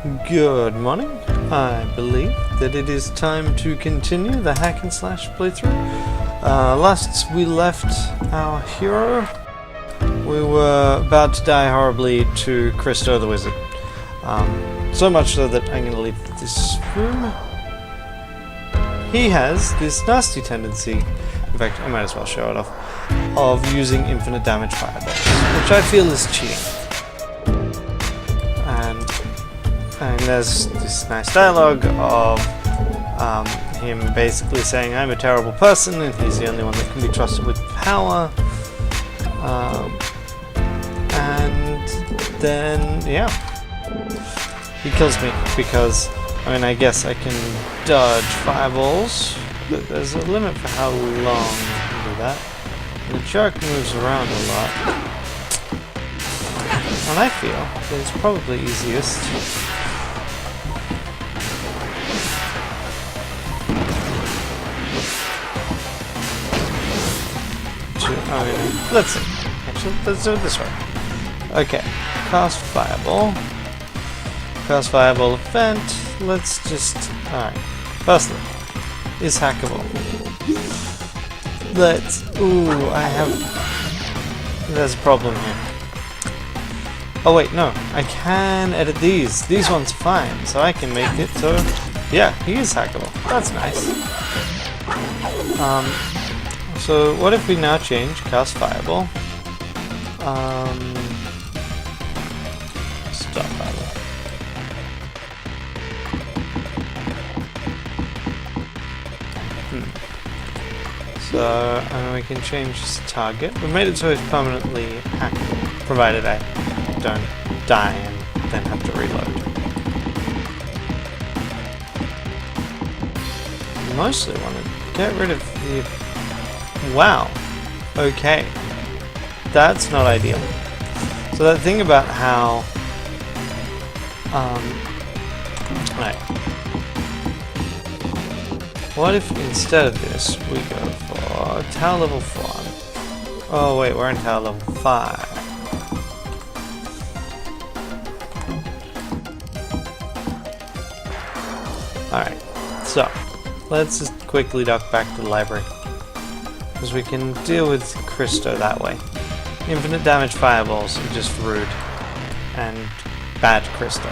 Good morning. I believe that it is time to continue the hack and slash playthrough. Last we left our hero, we were about to die horribly to Christo the wizard. So much so that I'm going to leave this room. He has this nasty tendency, in fact I might as well show it off, of using infinite damage fireballs, which I feel is cheating. And there's this nice dialogue of him basically saying, I'm a terrible person and he's the only one that can be trusted with power. And then, yeah, he kills me because, I mean, I guess I can dodge fireballs, but there's a limit for how long I can do that. And the shark moves around a lot. And I feel that it's probably easiest let's see. Actually, let's do it this way. Okay, cast fireball. Cast fireball event. Let's just... Alright. Firstly, is hackable. Let's... Ooh, I have... There's a problem here. Oh wait, no. I can edit these. These ones are fine, so I can make it so... Yeah, he is hackable. That's nice. So what if we now change cast fireball? Stop fireball. So we can change this target. We made it so it's permanently hackable, provided I don't die and then have to reload. Mostly want to get rid of the... Wow. Okay. That's not ideal. So that thing about how... Right. What if instead of this we go for tower level 4? Oh wait, we're in tower level 5. Alright. So, let's just quickly duck back to the library. Because we can deal with Christo that way. Infinite damage fireballs are just rude. And bad Christo.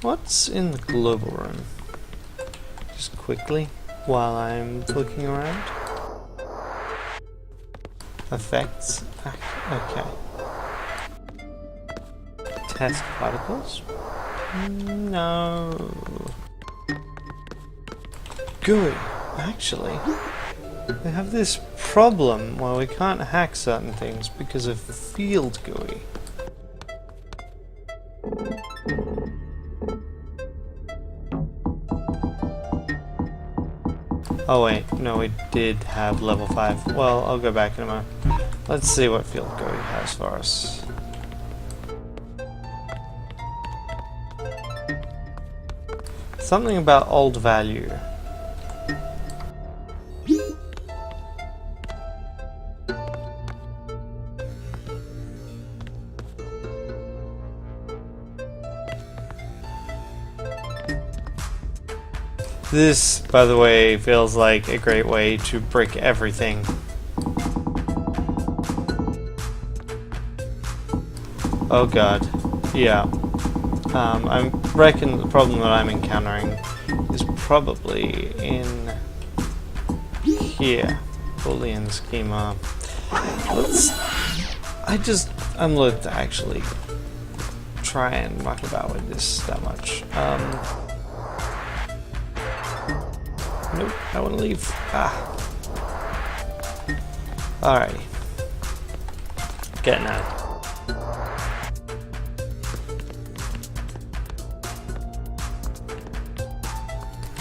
What's in the global room? Just quickly, while I'm looking around. Effects. Okay. Test particles. No. GUI. Actually, we have this problem where we can't hack certain things because of field GUI. Oh wait, no, we did have level 5. Well, I'll go back in a moment. Let's see what field GUI has for us. Something about old value. This, by the way, feels like a great way to brick everything. Oh god. Yeah. I reckon the problem that I'm encountering is probably in here. Boolean schema. I'm loath to actually try and muck about with this that much. Nope, I want to leave. Alrighty. Getting out.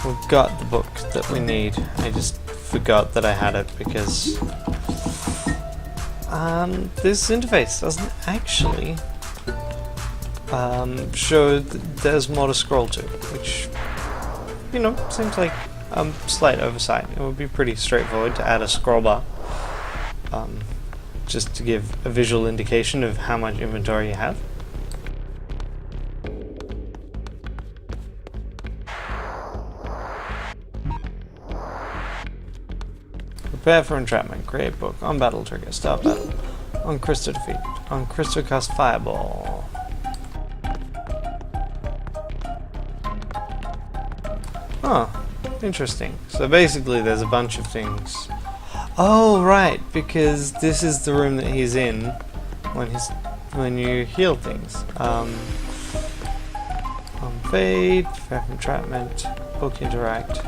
We've got the book that we need. I just forgot that I had it because this interface doesn't actually show that there's more to scroll to, which, you know, seems like a slight oversight. It would be pretty straightforward to add a scroll bar. just to give a visual indication of how much inventory you have. Prepare for entrapment. Create book. On battle trigger. Start battle. On Christo defeat. On Christo cast fireball. Oh, interesting. So basically there's a bunch of things. Oh, right, because this is the room that he's in when you heal things. On fade, prepare for entrapment, book interact.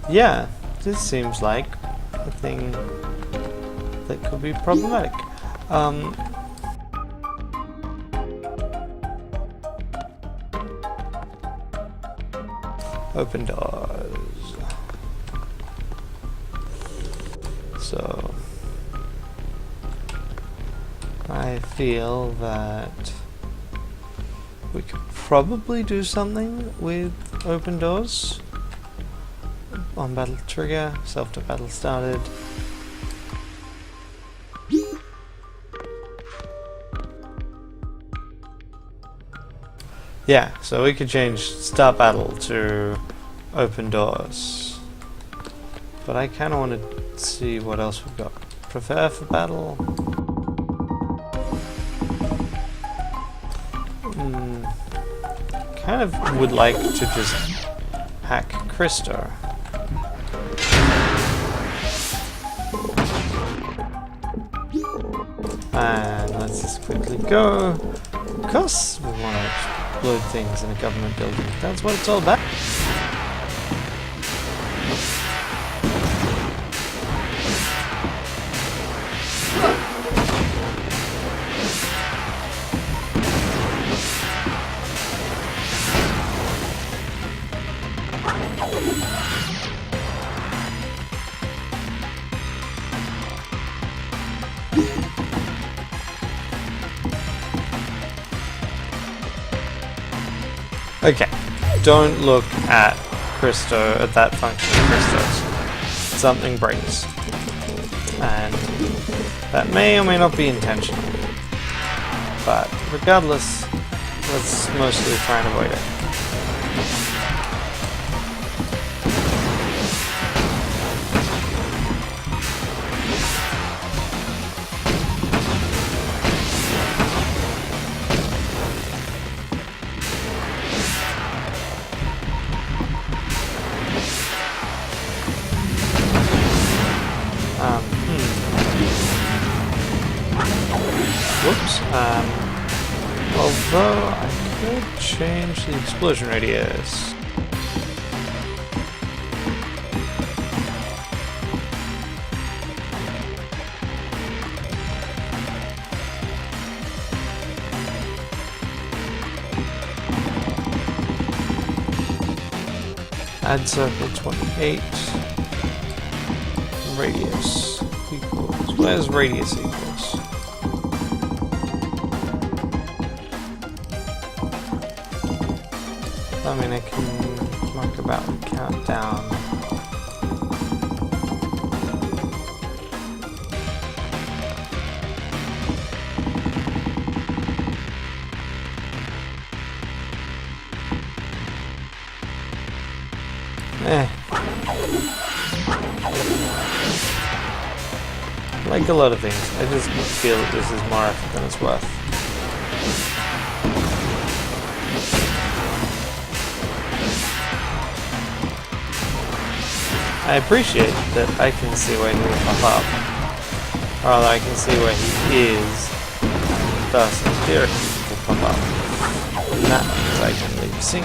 Yeah, this seems like a thing that could be problematic. Open doors. So I feel that we could probably do something with open doors. On battle trigger, self to battle started. Yeah, so we could change start battle to open doors. But I kind of want to see what else we've got. Prepare for battle. Kind of would like to just hack Christo. And let's just quickly go. Of course we want to explode things in a government building. That's what it's all about. Okay, don't look at Christo, at that function of Christo's. Something breaks. And that may or may not be intentional. But regardless, let's mostly try and avoid it. Whoops. Although I could change the explosion radius. Add circle 28. Radius equals. Where's radius equals? I mean, I can mark about and count down. Like a lot of things, I just feel that this is more effort than it's worth. I appreciate that I can see where he will pop up. Or rather, I can see where he is, thus in theory he will pop up. And that means I can leave scene.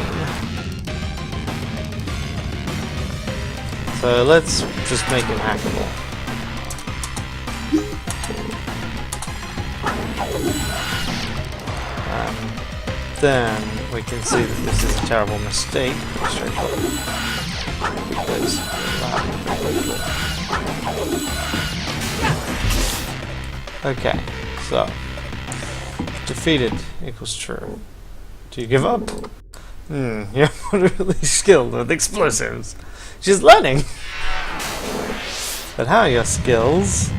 So let's just make him hackable. Then we can see that this is a terrible mistake. Because okay, so defeated equals true. Do you give up? You're not really skilled with explosives. She's learning. But how are your skills?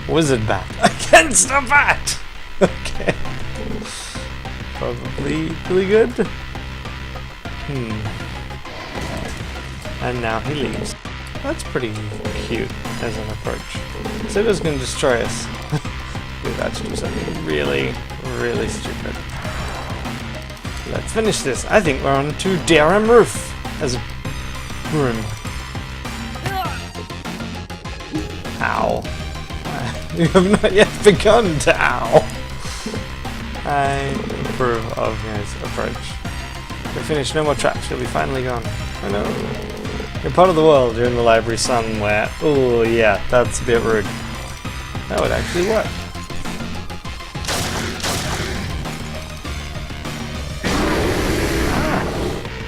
Wizard bat against a bat! Okay. Probably really good. And now he leaves. That's pretty cute as an approach. So it's going to destroy us. We're about to do something really, really stupid. Let's finish this. I think we're on to DRM roof as a room. Ow. You have not yet begun to ow. I approve of his approach. We're finished, no more traps, you'll be finally gone. Oh no. You're part of the world, you're in the library somewhere. Oh yeah, that's a bit rude. That would actually work.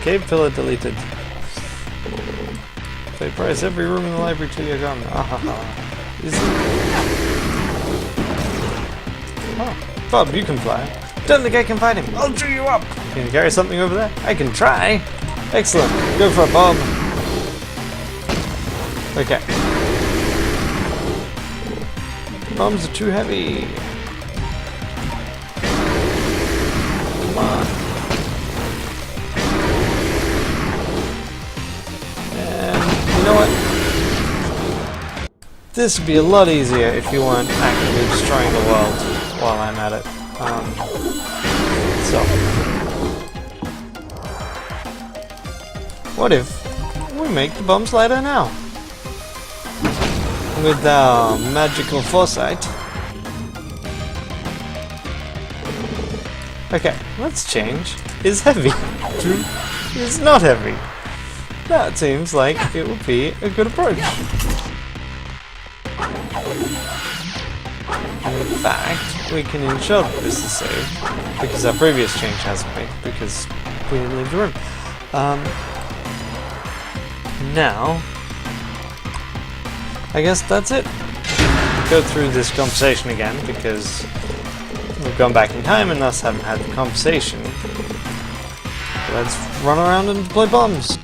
Cave pillar deleted. They price every room in the library till you're gone. Is it? Oh, Bob, you can fly. Don't think I can fight him. I'll chew you up. Can you carry something over there? I can try. Excellent. Go for it, Bob. Okay. Bombs are too heavy. Come on. You know what? This would be a lot easier if you weren't actively destroying the world while I'm at it. So, what if we make the bombs lighter now? With our magical foresight. Okay, let's change. Is heavy to is not heavy. That seems like it would be a good approach. And in fact, we can ensure that this is saved, because our previous change hasn't been, because we didn't leave the room. Now, I guess that's it. Go through this conversation again, because we've gone back in time and thus haven't had the conversation. Let's run around and play bombs.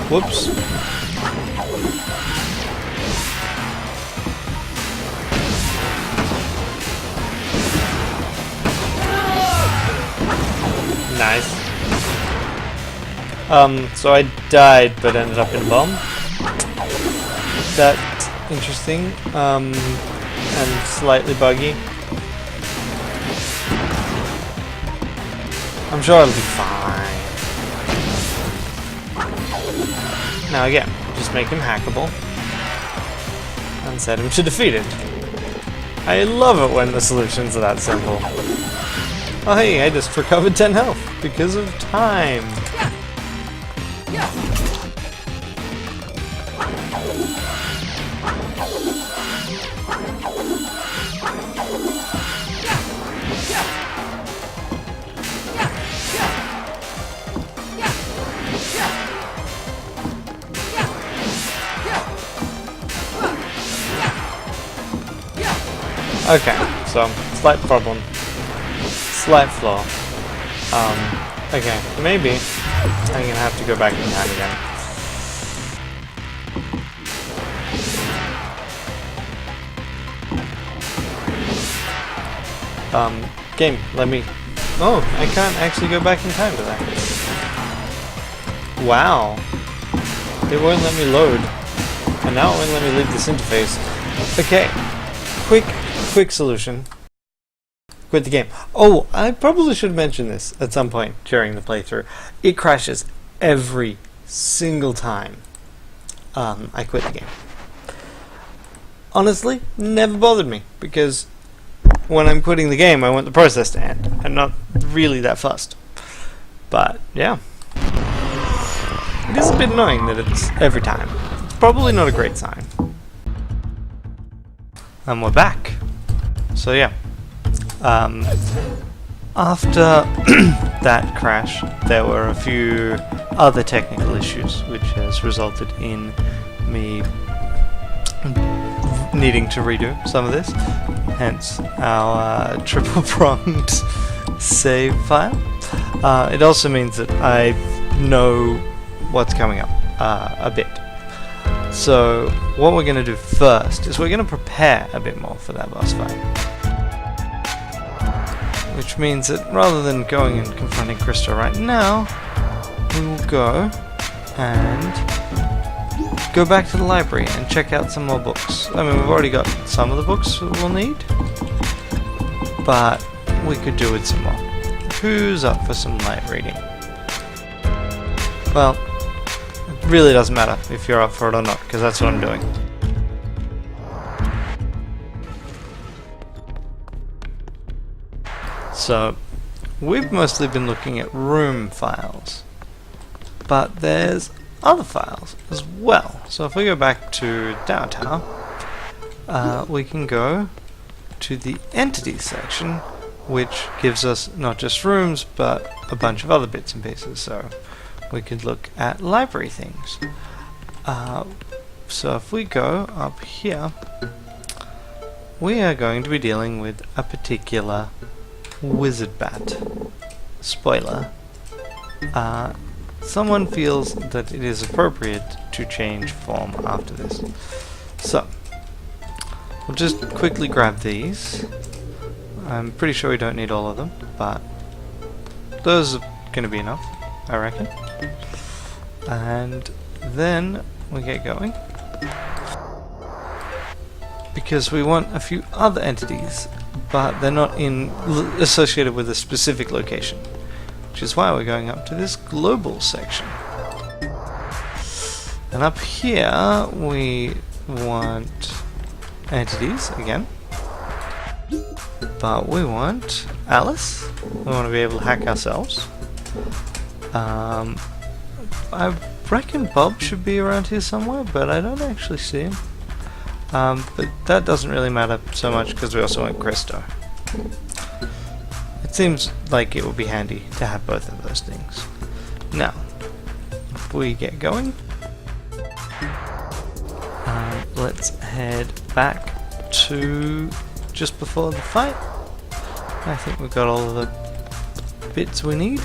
Whoops. Nice. So I died but ended up in a bomb. That's interesting. And slightly buggy. I'm sure it'll be fine. Now again, just make him hackable and set him to defeated. I love it when the solutions are that simple. Oh hey, I just recovered 10 health because of time. Okay, so slight problem. Slight flaw. Okay, maybe I'm gonna have to go back in time again. Game, let me... Oh, I can't actually go back in time to that. Wow. It won't let me load. And now it won't let me leave this interface. Okay, quick solution. Quit the game. Oh, I probably should mention this at some point during the playthrough. It crashes every single time I quit the game. Honestly, never bothered me, because when I'm quitting the game I want the process to end. I'm not really that fussed. But, yeah. It is a bit annoying that it's every time. It's probably not a great sign. And we're back. So yeah. After that crash, there were a few other technical issues, which has resulted in me needing to redo some of this, hence our triple-pronged save file. It also means that I know what's coming up a bit. So what we're going to do first is we're going to prepare a bit more for that boss fight. Which means that rather than going and confronting Christo right now, we will go and go back to the library and check out some more books. I mean, we've already got some of the books we'll need, but we could do with some more. Who's up for some light reading? Well, it really doesn't matter if you're up for it or not, because that's what I'm doing. So, we've mostly been looking at room files, but there's other files as well. So if we go back to downtown, we can go to the entities section, which gives us not just rooms, but a bunch of other bits and pieces. So we could look at library things. So if we go up here, we are going to be dealing with a particular wizard bat. Spoiler. Someone feels that it is appropriate to change form after this. So, we'll just quickly grab these. I'm pretty sure we don't need all of them, but those are going to be enough, I reckon. And then we get going, because we want a few other entities, but they're not associated with a specific location, which is why we're going up to this global section. And up here we want entities again, but we want Alice. We want to be able to hack ourselves. I reckon Bob should be around here somewhere, but I don't actually see him. But that doesn't really matter so much because we also want Christo. It seems like it would be handy to have both of those things. Now, if we get going, let's head back to just before the fight. I think we've got all of the bits we need.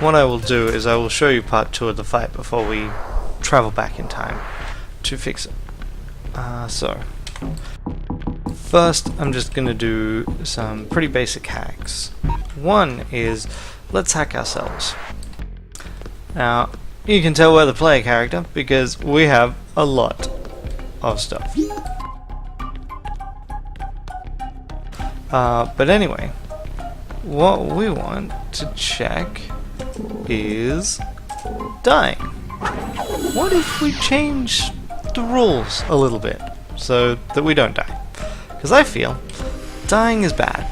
What I will do is I will show you part 2 of the fight before we travel back in time to fix it. So, first I'm just going to do some pretty basic hacks. One is, let's hack ourselves. Now, you can tell we're the player character because we have a lot of stuff. But anyway, what we want to check is dying. What if we change the rules a little bit so that we don't die? Because I feel dying is bad.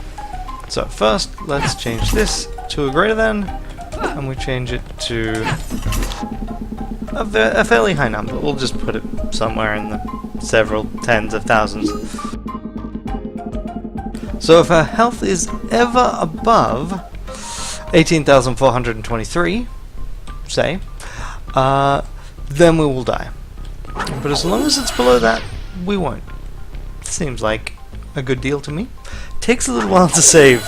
So first, let's change this to a greater than, and we change it to a fairly high number. We'll just put it somewhere in the several tens of thousands. So if our health is ever above 18,423, say, then we will die. But as long as it's below that, we won't. Seems like a good deal to me. Takes a little while to save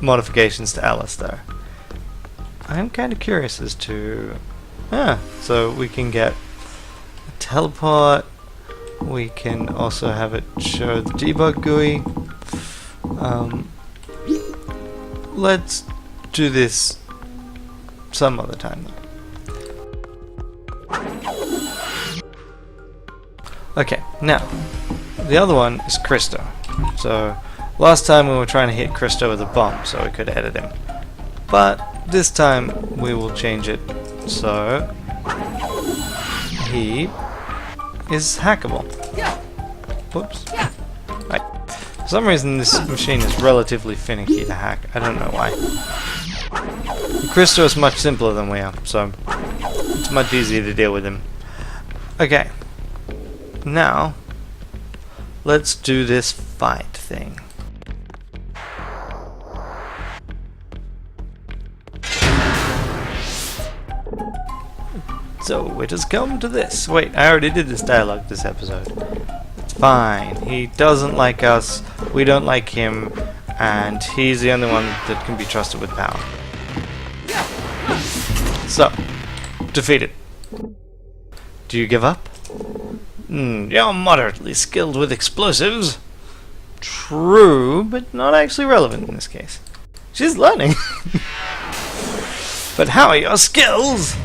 modifications to Alice, though. I'm kind of curious as to... so we can get a teleport. We can also have it show the debug GUI. Let's do this some other time, though. Okay, now, the other one is Christo. So, last time we were trying to hit Christo with a bomb so we could edit him. But this time we will change it so he is hackable. Whoops. Right. For some reason this machine is relatively finicky to hack. I don't know why. Christo is much simpler than we are, so it's much easier to deal with him. Okay. Now, let's do this fight thing. So, it has come to this. Wait, I already did this dialogue this episode. It's fine. He doesn't like us, we don't like him, and he's the only one that can be trusted with power. So, defeated. Do you give up? You're moderately skilled with explosives. True, but not actually relevant in this case. She's learning. But how are your skills?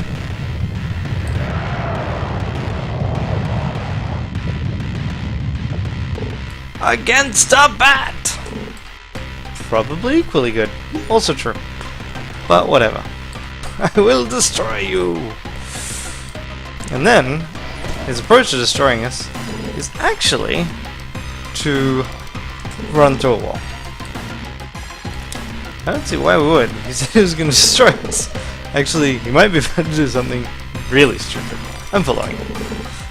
Against a bat! Probably equally good. Also true. But whatever. I will destroy you! And then, his approach to destroying us is actually to run through a wall. I don't see why we would. He said he was going to destroy us. Actually, he might be about to do something really stupid. I'm following him.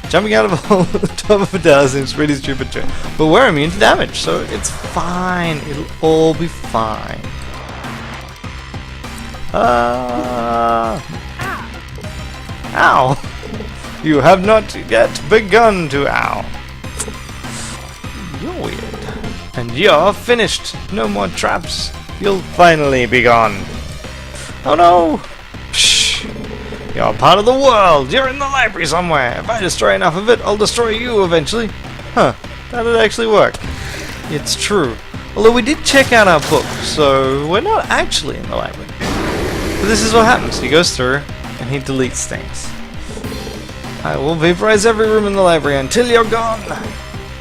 Jumping out of a hole at the top of a tower seems pretty stupid too. But we're immune to damage, so it's fine. It'll all be fine. Ow! You have not yet begun to ow. You're weird. And you're finished. No more traps. You'll finally be gone. Oh no! Psh! You're part of the world. You're in the library somewhere. If I destroy enough of it, I'll destroy you eventually. Huh. That'd actually work. It's true. Although we did check out our book, so we're not actually in the library. But this is what happens. He goes through, and he deletes things. I will vaporize every room in the library until you're gone.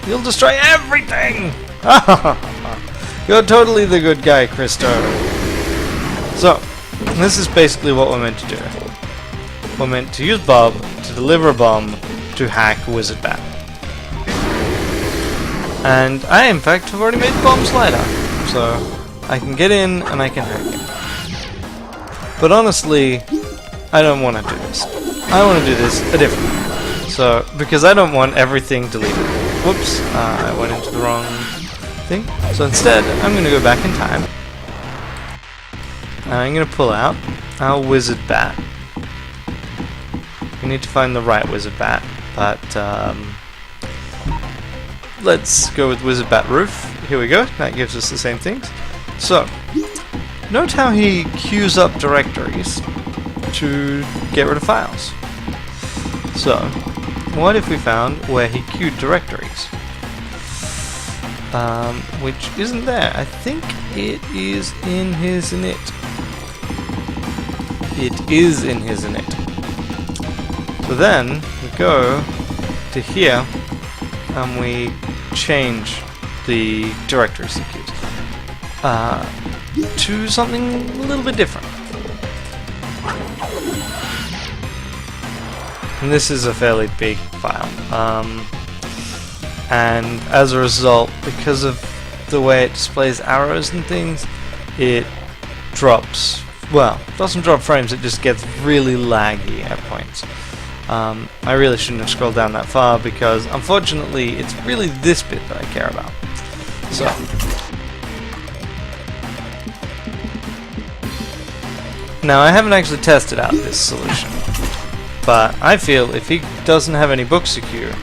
You'll destroy everything! You're totally the good guy, Christo. So, this is basically what we're meant to do. We're meant to use Bob to deliver a bomb to hack Wizard Bat. And I, in fact, have already made the bomb slider. So, I can get in and I can hack it. But honestly, I don't want to do this. I want to do this a different way. So, because I don't want everything deleted. Whoops, I went into the wrong thing. So instead, I'm going to go back in time. And I'm going to pull out our Wizard Bat. We need to find the right Wizard Bat, but let's go with Wizard Bat Roof. Here we go, that gives us the same things. So, note how he queues up directories to get rid of files. So, what if we found where he queued directories? Which isn't there. I think it is in his init. It is in his init. So then, we go to here, and we change the directory CQs to something a little bit different. And this is a fairly big file. And as a result, because of the way it displays arrows and things, it drops, well, it doesn't drop frames, it just gets really laggy at points. I really shouldn't have scrolled down that far because, unfortunately, it's really this bit that I care about. So, now I haven't actually tested out this solution, but I feel if he doesn't have any books to queue,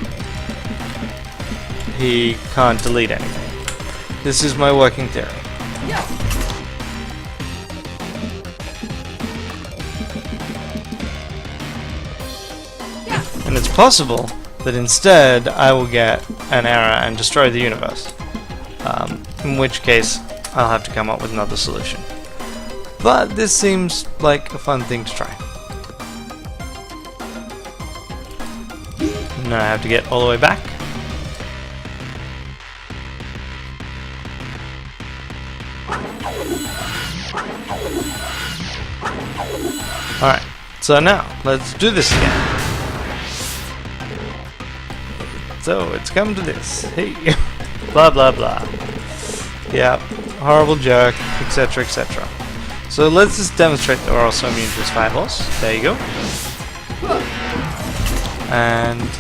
he can't delete anything. This is my working theory. And it's possible that instead I will get an error and destroy the universe. In which case I'll have to come up with another solution. But this seems like a fun thing to try. Now I have to get all the way back. Alright, so now let's do this again. So it's come to this. Hey, blah blah blah. Yeah, horrible jerk, etc. etc. So let's just demonstrate that we're also immune to his fireballs. There you go. And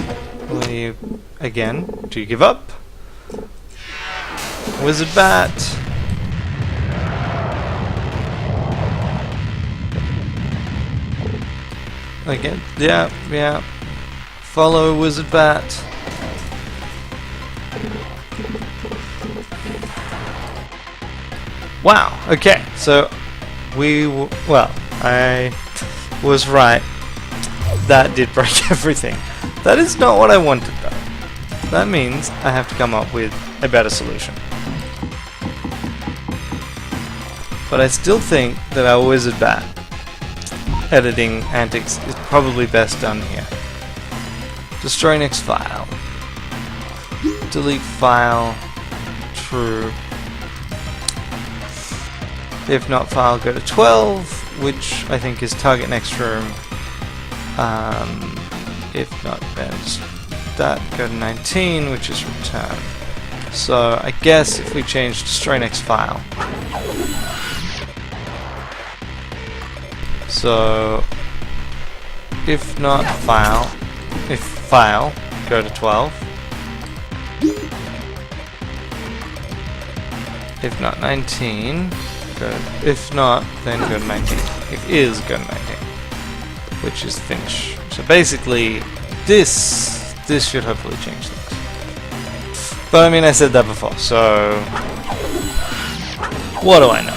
we again, do you give up? Wizard Bat. Again, yeah. Follow Wizard Bat. Wow, okay, so I was right. That did break everything. That is not what I wanted though. That means I have to come up with a better solution. But I still think that our Wizard Bat editing antics is probably best done here. Destroy next file. Delete file. True. If not file, go to 12, which I think is target next room. If not, then just that, go to 19, which is return. So I guess if we change destroy next file. So if not file, if file, go to 12. If not 19, if not, then go to 19. If is, go to 19. Which is finish. So basically, this should hopefully change things. But I mean, I said that before, so what do I know?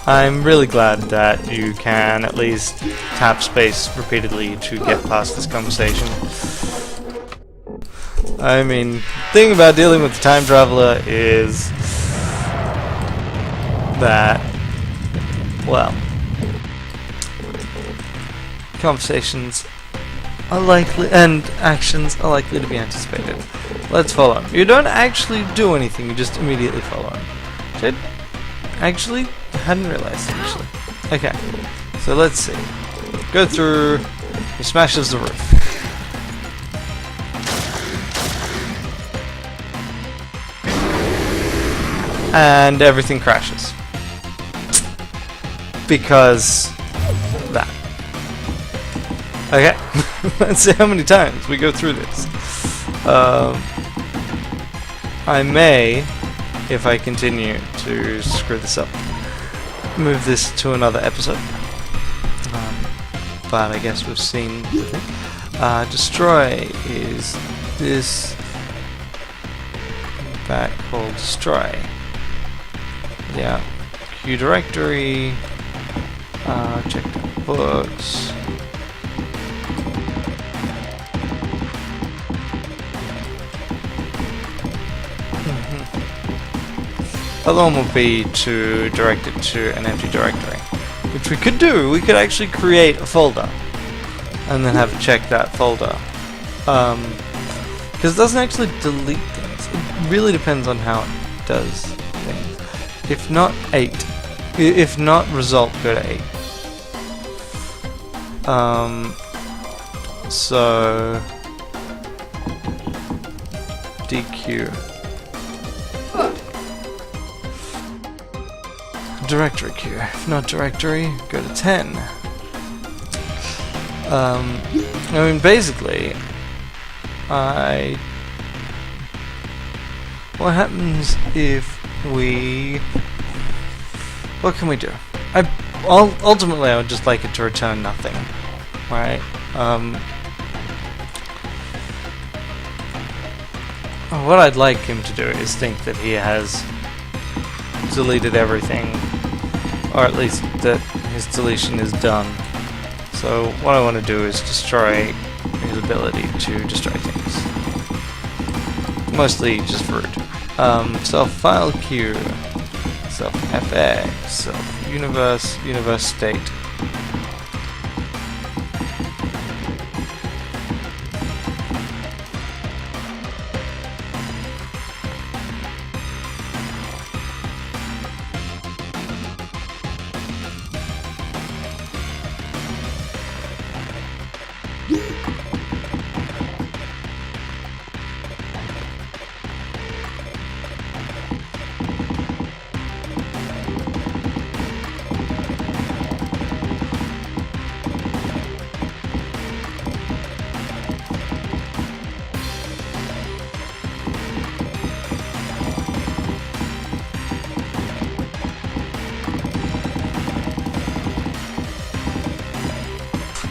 I'm really glad that you can at least tap space repeatedly to get past this conversation. I mean, the thing about dealing with the time traveler is that, well, conversations are likely, and actions are likely to be anticipated. Let's follow him. You don't actually do anything, you just immediately follow him. Which I actually hadn't realized, actually. Okay, so let's see. Go through, he smashes the roof. And everything crashes. Because that. Okay, let's see how many times we go through this. I may, if I continue to screw this up, move this to another episode. But I guess we've seen the thing. Destroy is this back called destroy. Yeah, Q directory, check the books. Other one will be to direct it to an empty directory, which we could do. We could actually create a folder and then have check that folder, because it doesn't actually delete things. It really depends on how it does things. If not 8, if not result, go to 8. So DQ. Directory queue. If not directory, go to 10. I mean, basically, what happens if we... What can we do? Ultimately, I would just like it to return nothing, right? What I'd like him to do is think that he has deleted everything, or at least that his deletion is done. So what I want to do is destroy his ability to destroy things. Mostly just root. Self file queue, self fx, self universe state.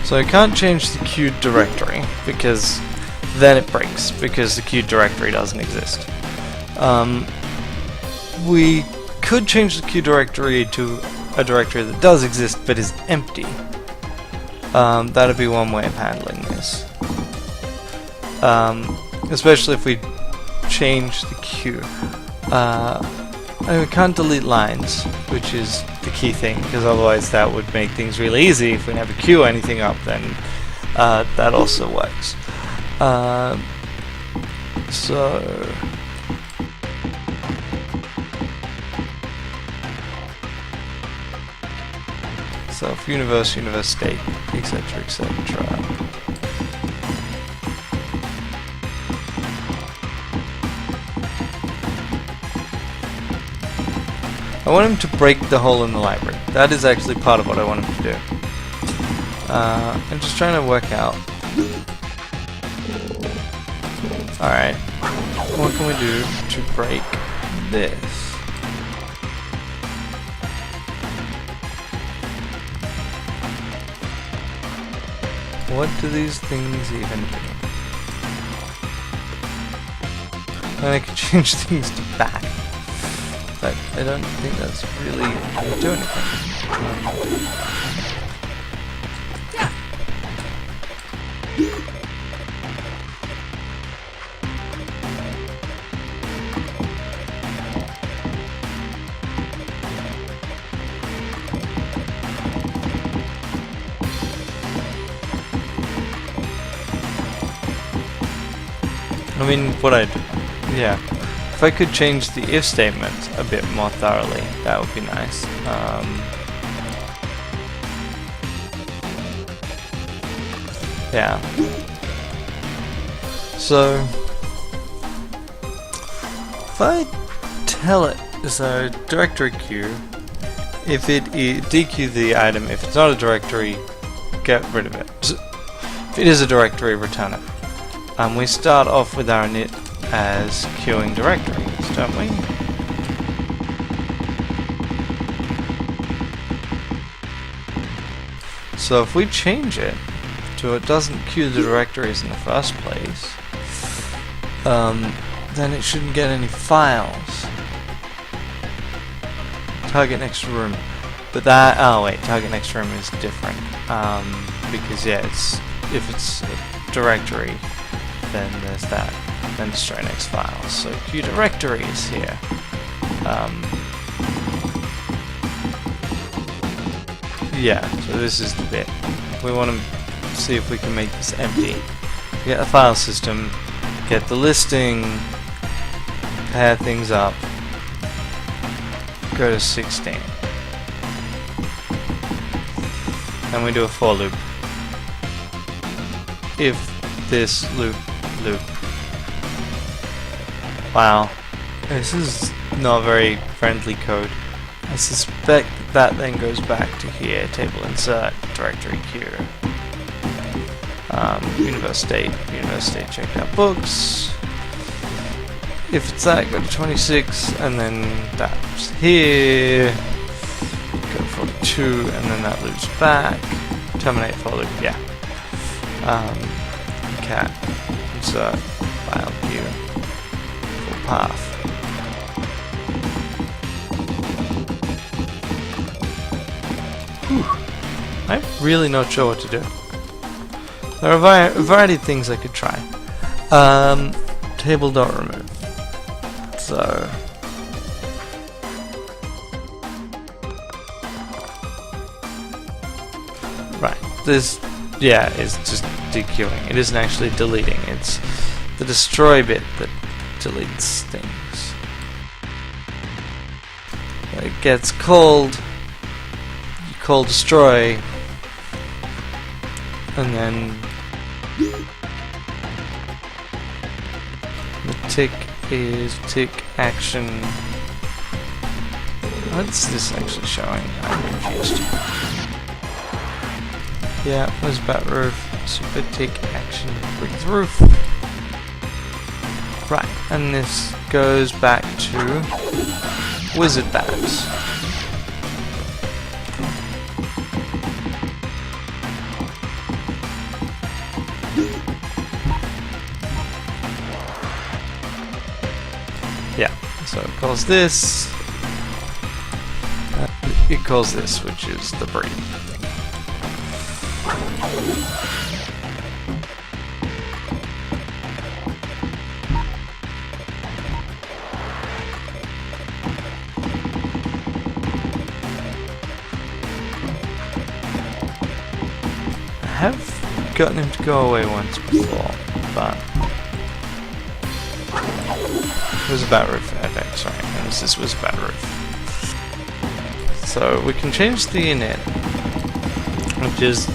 So I can't change the queued directory because then it breaks because the queued directory doesn't exist. We could change the queued directory to a directory that does exist but is empty. That'd be one way of handling this. Especially if we change the queue. We can't delete lines, which is the key thing, because otherwise that would make things really easy. If we never queue anything up, then that also works. So self, universe, universe state, etc., etc. I want him to break the hole in the library. That is actually part of what I want him to do. I'm just trying to work out. Alright, what can we do to break this? What do these things even do? And I can change things to back. But I don't think that's really going to do anything. I mean, yeah. If I could change the if statement a bit more thoroughly, that would be nice. Yeah. So, if I tell it, so directory queue, if it dequeue the item, if it's not a directory, get rid of it. If it is a directory, return it. We start off with our init as queuing directories, don't we? So if we change it to it doesn't queue the directories in the first place, then it shouldn't get any files. Target next room. But that, oh wait, target next room is different. Because yeah, if it's a directory, then there's that. Then destroy next files. So queue directories here. Yeah, so this is the bit. We want to see if we can make this empty. Get the file system, get the listing, pair things up, go to 16. Then we do a for loop. If this loop. Wow, this is not very friendly code. I suspect that then goes back to here, table insert, directory queue. Universe state checked out books. If it's that, go to 26, and then that's here. Go to 42, and then that loops back. Terminate for loop, yeah. Cat, insert, file queue, full path. Whew. I'm really not sure what to do. There are a variety of things I could try. Table.remove. So right, this is just dequeuing. It isn't actually deleting. It's the destroy bit that deletes things. When it gets called, you call destroy, and then the tick is tick action. What's this actually showing? I'm confused. Yeah, was bat roof, super tick action, breathe roof. Right, and this goes back to wizard bats. Yeah, so it calls this, and it calls this, which is the breathe thing. I have gotten him to go away once before, but it was a bat roof effect, sorry, and this was a bat roof. So we can change the init, which is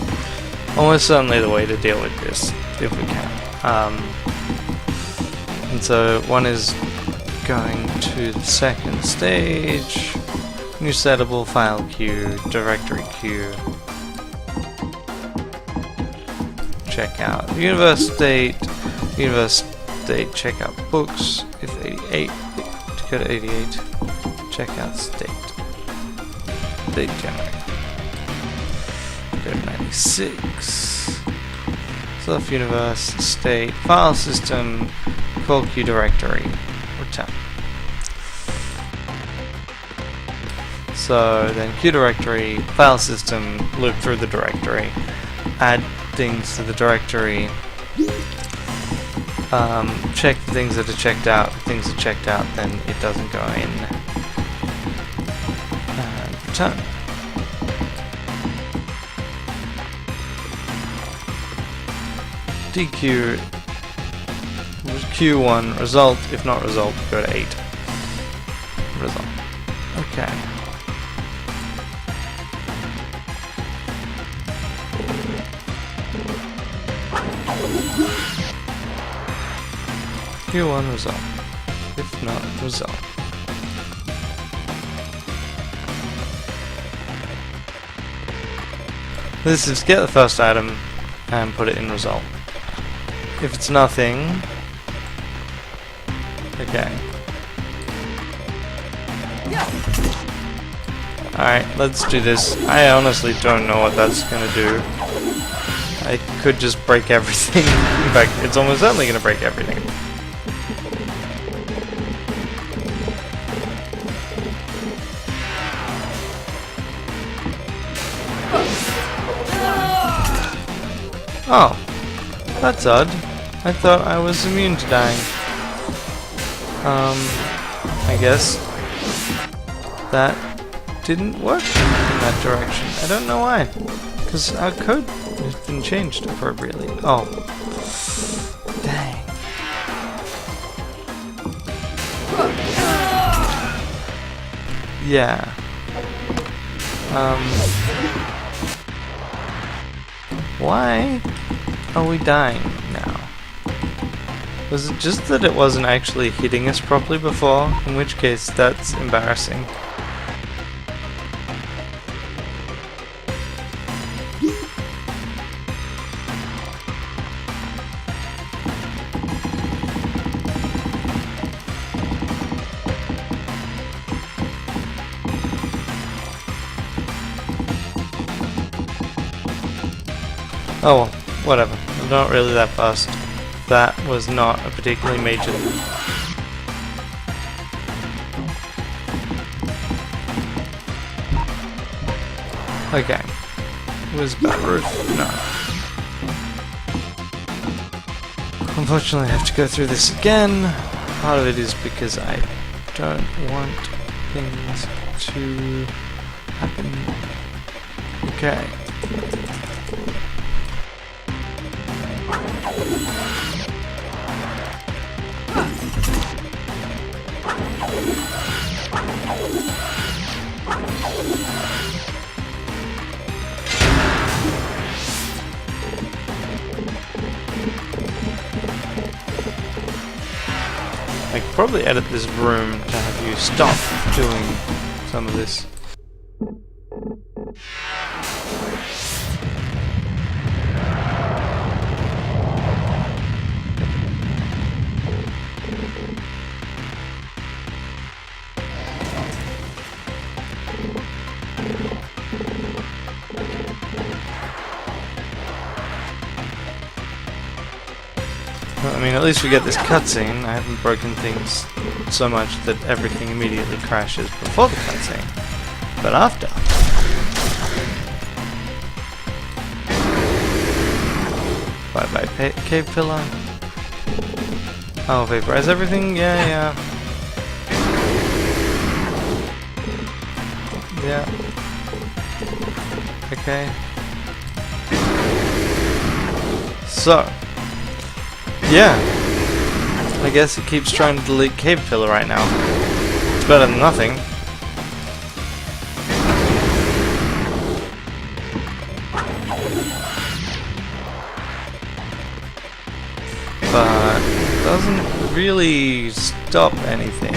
almost certainly the way to deal with this, if we can. And so one is going to the second stage, new settable file queue, directory queue, check out universe state, check out books, if 88, to go to 88, check out state generator, go to 96, self universe, state, file system, call queue directory, return. So then queue directory, file system, loop through the directory, add things to the directory, check the things that are checked out. If things are checked out, then it doesn't go in. And return. DQ Q1 result. If not result, go to 8. Result. Okay. Q1 result. If not result. This is get the first item and put it in result. If it's nothing, okay. Alright, let's do this. I honestly don't know what that's gonna do. I could just break everything. In fact, it's almost certainly gonna break everything. Oh, that's odd. I thought I was immune to dying. I guess that didn't work in that direction. I don't know why. Because our code has been changed appropriately. Oh. Dang. Yeah. Why are we dying now? Was it just that it wasn't actually hitting us properly before? In which case, that's embarrassing. Oh well, whatever. I'm not really that fast. That was not a particularly major... Okay. Was bat roof? No. Unfortunately I have to go through this again. Part of it is because I don't want things to happen. Okay. I could probably edit this room to have you stop doing some of this. I mean, at least we get this cutscene. I haven't broken things so much that everything immediately crashes before the cutscene, but after. Bye-bye, cave pillar. Oh, vaporize everything? Yeah. Yeah. Okay. So. Yeah. I guess it keeps trying to delete cave pillar right now. It's better than nothing. But it doesn't really stop anything.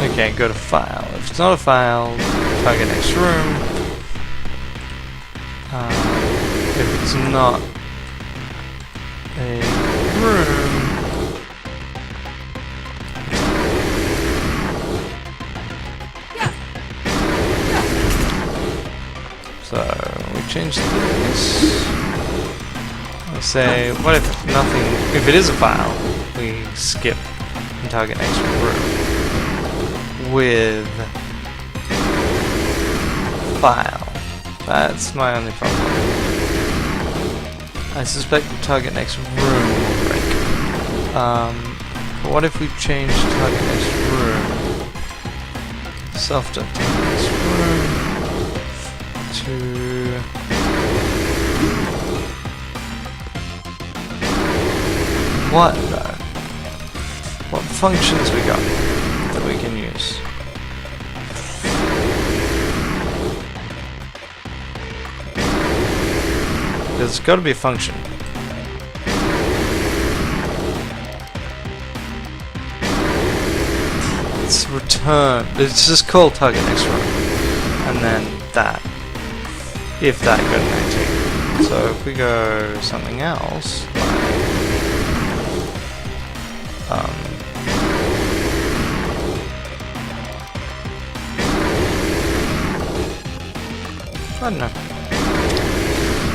Okay, go to file. If it's not a file, target next room. If it's not a room, so we change this. We say, what if nothing? If it is a file, we skip and target next room. With file. That's my only problem. I suspect the target next room will break. But what if we change target next room? Self-target next room to what though? What functions we got that we can use? There's got to be a function. It's return. It's just called target next room, and then that. If that got an 18. So if we go something else, like I don't know.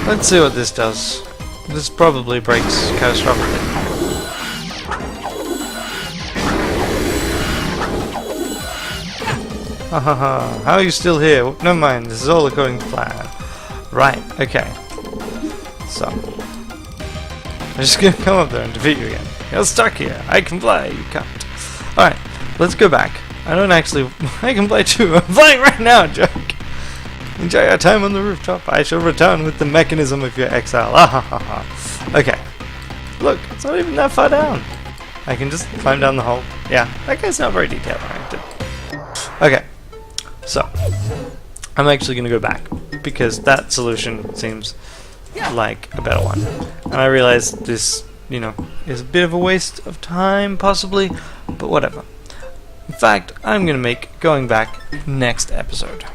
Let's see what this does. This probably breaks catastrophically. Hahaha, how are you still here? Never mind, this is all according to plan. Right, okay. So. I'm just gonna come up there and defeat you again. You're stuck here. I can play, you can't. Alright, let's go back. I don't actually... I can play too. I'm playing right now, joke. Enjoy your time on the rooftop. I shall return with the mechanism of your exile. Okay. Look, it's not even that far down. I can just climb down the hole. Yeah, that guy's not very detail oriented. Okay. So, I'm actually going to go back because that solution seems like a better one. And I realize this, you know, is a bit of a waste of time, possibly, but whatever. In fact, I'm going to make going back next episode.